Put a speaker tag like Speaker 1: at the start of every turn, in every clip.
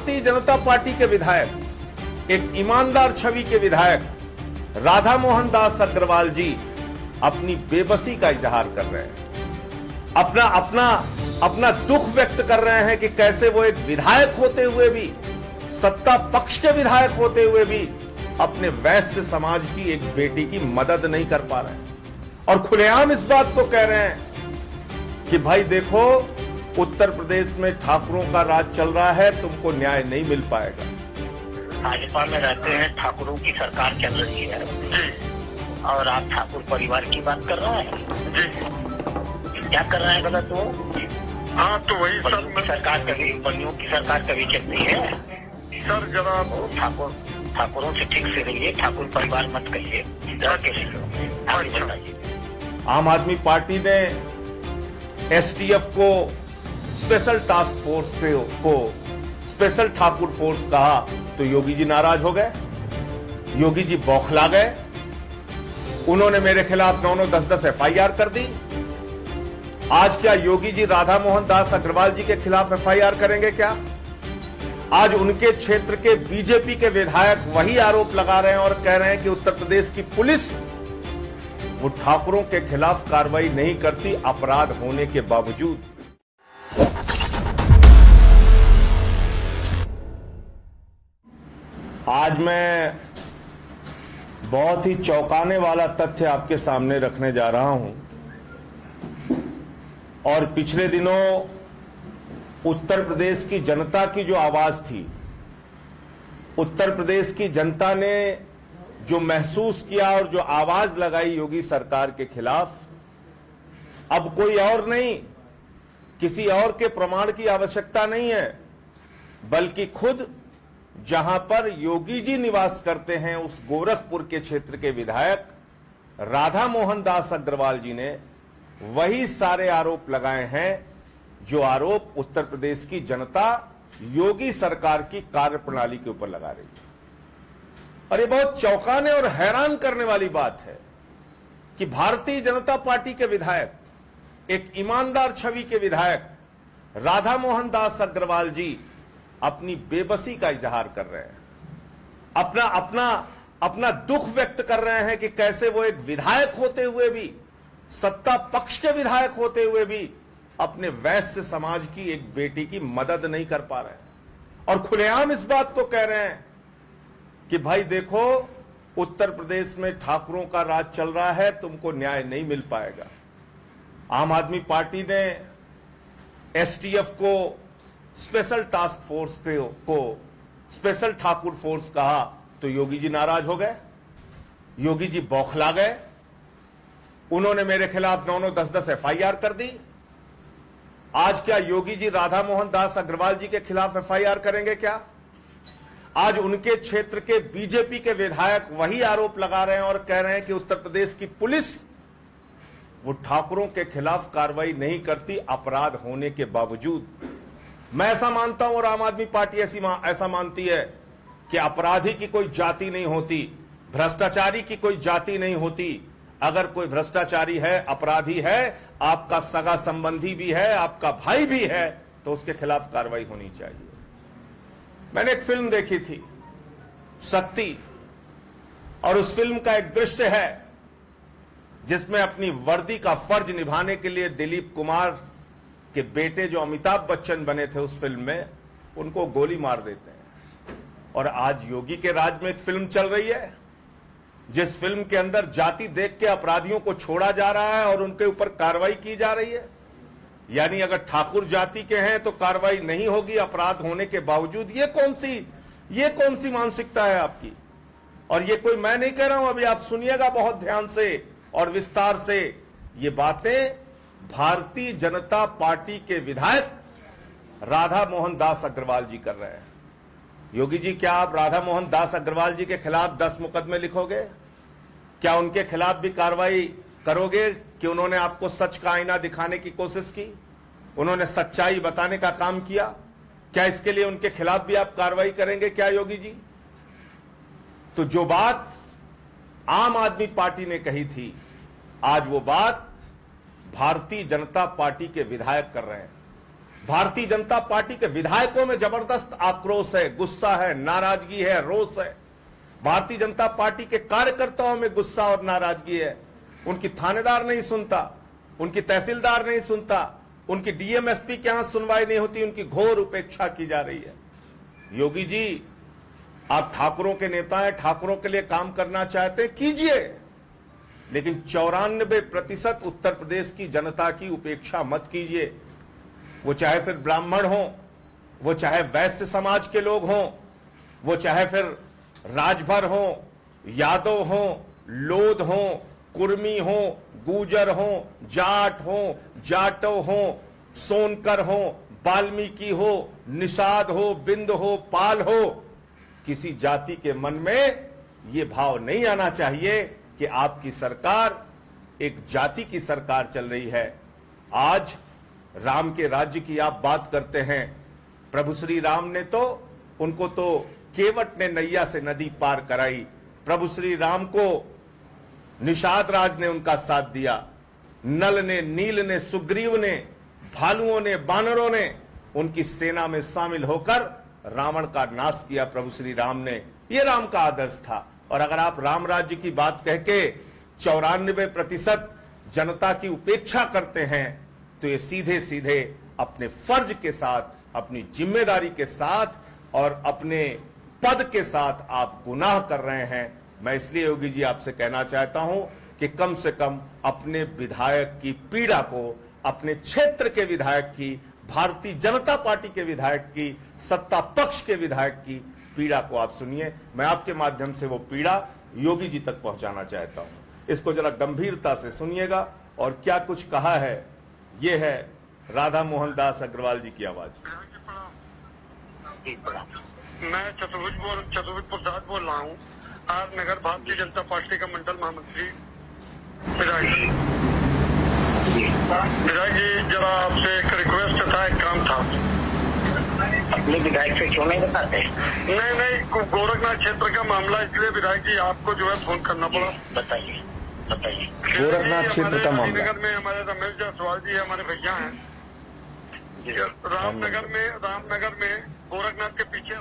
Speaker 1: Bharatiya Janata party के विधायक, एक ईमानदार छवि के विधायक राधा मोहन दास अग्रवाल जी अपनी बेबसी का इजहार कर रहे हैं, अपना दुख व्यक्त कर रहे हैं कि कैसे वो एक विधायक होते हुए भी, सत्ता पक्ष के विधायक होते हुए भी अपने वैश्य समाज की एक बेटी की मदद नहीं कर पा रहे हैं और खुलेआम इस बात को कह रहे हैं कि भाई देखो, उत्तर प्रदेश में ठाकुरों का राज चल रहा है, तुमको न्याय नहीं मिल पाएगा।
Speaker 2: भाजपा में रहते हैं, ठाकुरों की सरकार चल रही है और आप ठाकुर परिवार की बात कर रहे हैं। क्या कर रहे हैं गलत वो?
Speaker 3: हाँ तो वही
Speaker 2: सरकार कभी बलियों की सरकार कभी चलती है
Speaker 3: सर। जरा
Speaker 2: ठाकुरों से ठीक से रहिए, ठाकुर परिवार मत कहिए। आगे बताइए।
Speaker 1: आम आदमी पार्टी ने एसटीएफ को स्पेशल टास्क फोर्स को स्पेशल ठाकुर फोर्स कहा तो योगी जी नाराज हो गए, योगी जी बौखला गए। उन्होंने मेरे खिलाफ 9-9, 10-10 एफआईआर कर दी। आज क्या योगी जी राधा मोहन दास अग्रवाल जी के खिलाफ एफआईआर करेंगे क्या? आज उनके क्षेत्र के बीजेपी के विधायक वही आरोप लगा रहे हैं और कह रहे हैं कि उत्तर प्रदेश की पुलिस वो ठाकुरों के खिलाफ कार्रवाई नहीं करती अपराध होने के बावजूद। आज मैं बहुत ही चौंकाने वाला तथ्य आपके सामने रखने जा रहा हूं और पिछले दिनों उत्तर प्रदेश की जनता की जो आवाज थी, उत्तर प्रदेश की जनता ने जो महसूस किया और जो आवाज लगाई योगी सरकार के खिलाफ, अब कोई और नहीं, किसी और के प्रमाण की आवश्यकता नहीं है, बल्कि खुद जहां पर योगी जी निवास करते हैं उस गोरखपुर के क्षेत्र के विधायक राधा मोहन दास अग्रवाल जी ने वही सारे आरोप लगाए हैं जो आरोप उत्तर प्रदेश की जनता योगी सरकार की कार्यप्रणाली के ऊपर लगा रही है। और ये बहुत चौंकाने और हैरान करने वाली बात है कि भारतीय जनता पार्टी के विधायक, एक ईमानदार छवि के विधायक राधा मोहन दास अग्रवाल जी अपनी बेबसी का इजहार कर रहे हैं, अपना दुख व्यक्त कर रहे हैं कि कैसे वो एक विधायक होते हुए भी, सत्ता पक्ष के विधायक होते हुए भी अपने वैश्य समाज की एक बेटी की मदद नहीं कर पा रहे हैं और खुलेआम इस बात को कह रहे हैं कि भाई देखो, उत्तर प्रदेश में ठाकुरों का राज चल रहा है, तुमको न्याय नहीं मिल पाएगा। आम आदमी पार्टी ने एसटीएफ को स्पेशल टास्क फोर्स को स्पेशल ठाकुर फोर्स कहा तो योगी जी नाराज हो गए, योगी जी बौखला गए। उन्होंने मेरे खिलाफ 9-9, 10-10 एफआईआर कर दी। आज क्या योगी जी राधा मोहन दास अग्रवाल जी के खिलाफ एफआईआर करेंगे क्या? आज उनके क्षेत्र के बीजेपी के विधायक वही आरोप लगा रहे हैं और कह रहे हैं कि उत्तर प्रदेश की पुलिस वो ठाकुरों के खिलाफ कार्रवाई नहीं करती अपराध होने के बावजूद। मैं ऐसा मानता हूं और आम आदमी पार्टी ऐसा मानती है कि अपराधी की कोई जाति नहीं होती, भ्रष्टाचारी की कोई जाति नहीं होती। अगर कोई भ्रष्टाचारी है, अपराधी है, आपका सगा संबंधी भी है, आपका भाई भी है, तो उसके खिलाफ कार्रवाई होनी चाहिए। मैंने एक फिल्म देखी थी, शक्ति, और उस फिल्म का एक दृश्य है जिसमें अपनी वर्दी का फर्ज निभाने के लिए दिलीप कुमार के बेटे जो अमिताभ बच्चन बने थे उस फिल्म में, उनको गोली मार देते हैं। और आज योगी के राज में एक फिल्म चल रही है जिस फिल्म के अंदर जाति देख के अपराधियों को छोड़ा जा रहा है और उनके ऊपर कार्रवाई की जा रही है। यानी अगर ठाकुर जाति के हैं तो कार्रवाई नहीं होगी अपराध होने के बावजूद। ये कौन सी मानसिकता है आपकी? और ये कोई मैं नहीं कह रहा हूं, अभी आप सुनिएगा बहुत ध्यान से और विस्तार से। ये बातें भारतीय जनता पार्टी के विधायक राधा मोहन दास अग्रवाल जी कर रहे हैं। योगी जी, क्या आप राधा मोहन दास अग्रवाल जी के खिलाफ 10 मुकदमे लिखोगे? क्या उनके खिलाफ भी कार्रवाई करोगे कि उन्होंने आपको सच का आईना दिखाने की कोशिश की, उन्होंने सच्चाई बताने का काम किया? क्या इसके लिए उनके खिलाफ भी आप कार्रवाई करेंगे क्या योगी जी? तो जो बात आम आदमी पार्टी ने कही थी, आज वो बात भारतीय जनता पार्टी के विधायक कर रहे हैं। भारतीय जनता पार्टी के विधायकों में जबरदस्त आक्रोश है, गुस्सा है, नाराजगी है, रोष है। भारतीय जनता पार्टी के कार्यकर्ताओं में गुस्सा और नाराजगी है। उनकी थानेदार नहीं सुनता, उनकी तहसीलदार नहीं सुनता, उनकी डीएम एसपी के यहां सुनवाई नहीं होती, उनकी घोर उपेक्षा की जा रही है। योगी जी, आप ठाकुरों के नेता हैं, ठाकुरों के लिए काम करना चाहते हैं, कीजिए, लेकिन 94% उत्तर प्रदेश की जनता की उपेक्षा मत कीजिए। वो चाहे फिर ब्राह्मण हो, वो चाहे वैश्य समाज के लोग हों, वो चाहे फिर राजभर हो, यादव हो, लोध हो, कुर्मी हो, गुजर हो, जाट हो, जाटव हो, सोनकर हो, वाल्मीकि हो, निषाद हो, बिंद हो, पाल हो, किसी जाति के मन में यह भाव नहीं आना चाहिए कि आपकी सरकार एक जाति की सरकार चल रही है। आज राम के राज्य की आप बात करते हैं, प्रभु श्री राम ने तो उनको तो केवट ने नैया से नदी पार कराई। प्रभु श्री राम को निषाद राज ने उनका साथ दिया, नल ने, नील ने, सुग्रीव ने, भालुओं ने, बानरों ने उनकी सेना में शामिल होकर रावण का नाश किया। प्रभु श्री राम ने, यह राम का आदर्श था। और अगर आप राम राज्य की बात कह के 94% जनता की उपेक्षा करते हैं तो ये सीधे सीधे अपने फर्ज के साथ, अपनी जिम्मेदारी के साथ और अपने पद के साथ आप गुनाह कर रहे हैं। मैं इसलिए योगी जी आपसे कहना चाहता हूं कि कम से कम अपने विधायक की पीड़ा को, अपने क्षेत्र के विधायक की, भारतीय जनता पार्टी के विधायक की, सत्ता पक्ष के विधायक की पीड़ा को आप सुनिए। मैं आपके माध्यम से वो पीड़ा योगी जी तक पहुंचाना चाहता हूं। इसको जरा गंभीरता से सुनिएगा। और क्या कुछ कहा है, ये है राधा मोहन दास अग्रवाल जी की आवाज।
Speaker 3: मैं चतुर्भुज प्रसाद बोल रहा हूँ, are Nagar Bharatiya Janata party का मंडल महामंत्री। विधायक जी, जरा आपसे एक रिक्वेस्ट था, एक काम था।
Speaker 2: अपने विधायक से क्यों नहीं बताते?
Speaker 3: नहीं, गोरखनाथ क्षेत्र का मामला, इसलिए विधायक जी आपको जो है फोन करना पड़ा।
Speaker 2: बताइए।
Speaker 1: गोरखनाथ क्षेत्र का मामला,
Speaker 3: नगर में हमारे रमेश जायसवाल जी हमारे भैया हैं। रामनगर में गोरखनाथ के पीछे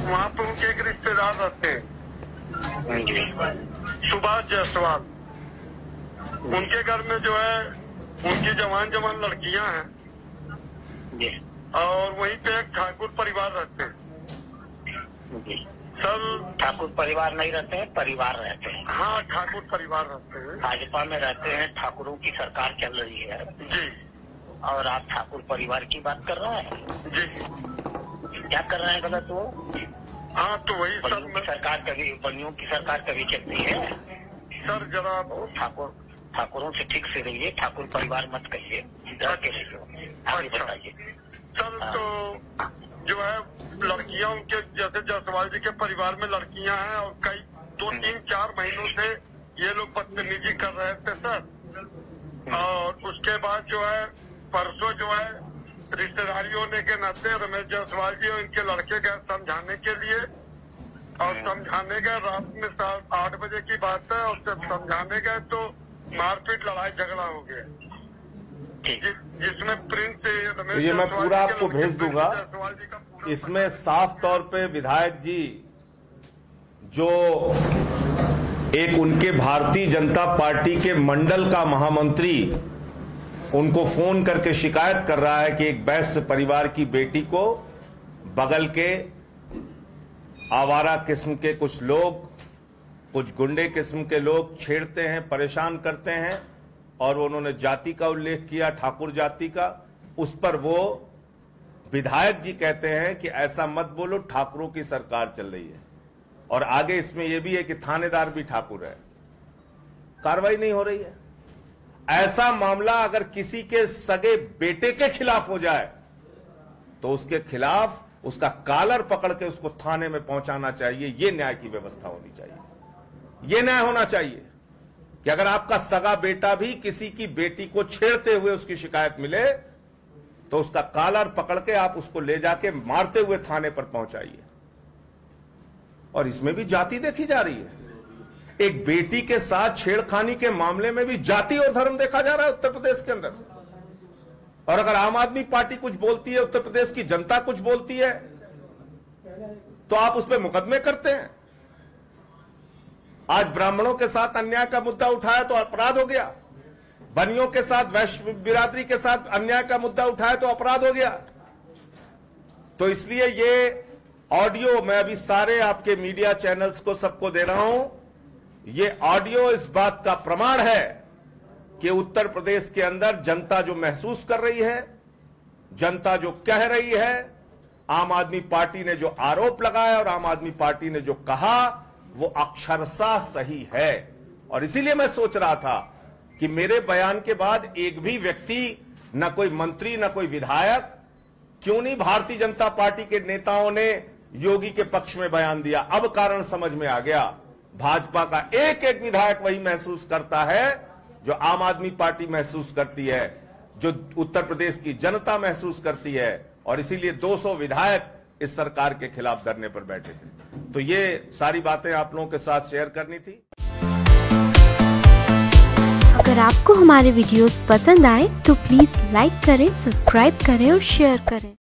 Speaker 3: वहाँ पर उनके एक रिश्तेदार रहते हैं, सुभाष जायसवाल। उनके घर में जो है उनकी जवान लड़कियां हैं और वहीं पे एक ठाकुर परिवार रहते हैं। सर,
Speaker 2: ठाकुर परिवार नहीं रहते हैं, परिवार रहते हैं।
Speaker 3: हाँ, ठाकुर परिवार रहते हैं,
Speaker 2: भाजपा में रहते हैं, ठाकुरों की सरकार चल रही है
Speaker 3: जी।
Speaker 2: और आप ठाकुर परिवार की बात कर रहे हैं
Speaker 3: जी।
Speaker 2: क्या कर रहे हैं गलत वो?
Speaker 3: हाँ, तो वही सर,
Speaker 2: बनियों की सरकार कभी चलती है
Speaker 3: सर। जरा
Speaker 2: ठाकुरों से ठीक से रहिए, ठाकुर परिवार मत कहिए, डर के रहिए। आगे बताइए
Speaker 3: सर। तो जो है लड़कियां उनके, जैसे जायसवाल जी के परिवार में लड़कियां हैं और कई 2-3-4 महीनों से ये लोग बदतमीजी कर रहे थे सर। और उसके बाद जो है परसों जो है रिश्तेदारी होने के नाते रमेश जायसवाल जी और इनके लड़के गए समझाने के लिए, और समझाने गए रात में 8 बजे की बात है। और जब समझाने गए तो मारपीट, लड़ाई झगड़ा हो गया, जिसमें प्रिंस
Speaker 1: तो ये मैं पूरा आपको भेज दूंगा। इसमें साफ तौर पे विधायक जी जो एक उनके भारतीय जनता पार्टी के मंडल का महामंत्री उनको फोन करके शिकायत कर रहा है कि एक वैश्य परिवार की बेटी को बगल के आवारा किस्म के कुछ लोग, कुछ गुंडे किस्म के लोग छेड़ते हैं, परेशान करते हैं। और उन्होंने जाति का उल्लेख किया, ठाकुर जाति का। उस पर वो विधायक जी कहते हैं कि ऐसा मत बोलो, ठाकुरों की सरकार चल रही है। और आगे इसमें यह भी है कि थानेदार भी ठाकुर है। कार्रवाई नहीं हो रही है। ऐसा मामला अगर किसी के सगे बेटे के खिलाफ हो जाए तो उसके खिलाफ उसका कॉलर पकड़ के उसको थाने में पहुंचाना चाहिए। यह न्याय की व्यवस्था होनी चाहिए। यह न्याय होना चाहिए कि अगर आपका सगा बेटा भी किसी की बेटी को छेड़ते हुए उसकी शिकायत मिले तो उसका कॉलर पकड़ के आप उसको ले जाके मारते हुए थाने पर पहुंचाइए। और इसमें भी जाति देखी जा रही है। एक बेटी के साथ छेड़खानी के मामले में भी जाति और धर्म देखा जा रहा है उत्तर प्रदेश के अंदर। और अगर आम आदमी पार्टी कुछ बोलती है, उत्तर प्रदेश की जनता कुछ बोलती है, तो आप उस पर मुकदमे करते हैं। आज ब्राह्मणों के साथ अन्याय का मुद्दा उठाया तो अपराध हो गया, बनियों के साथ, वैश्य बिरादरी के साथ अन्याय का मुद्दा उठाया तो अपराध हो गया। तो इसलिए ये ऑडियो मैं अभी सारे आपके मीडिया चैनल्स को सबको दे रहा हूं। ये ऑडियो इस बात का प्रमाण है कि उत्तर प्रदेश के अंदर जनता जो महसूस कर रही है, जनता जो कह रही है, आम आदमी पार्टी ने जो आरोप लगाया और आम आदमी पार्टी ने जो कहा, वो अक्षरशः सही है। और इसीलिए मैं सोच रहा था कि मेरे बयान के बाद एक भी व्यक्ति, न कोई मंत्री, न कोई विधायक, क्यों नहीं भारतीय जनता पार्टी के नेताओं ने योगी के पक्ष में बयान दिया। अब कारण समझ में आ गया, भाजपा का एक एक विधायक वही महसूस करता है जो आम आदमी पार्टी महसूस करती है, जो उत्तर प्रदेश की जनता महसूस करती है। और इसीलिए 200 विधायक इस सरकार के खिलाफ धरने पर बैठे थे। तो ये सारी बातें आप लोगों के साथ शेयर करनी थी।
Speaker 4: अगर आपको हमारे वीडियोस पसंद आए तो प्लीज लाइक करें, सब्सक्राइब करें और शेयर करें।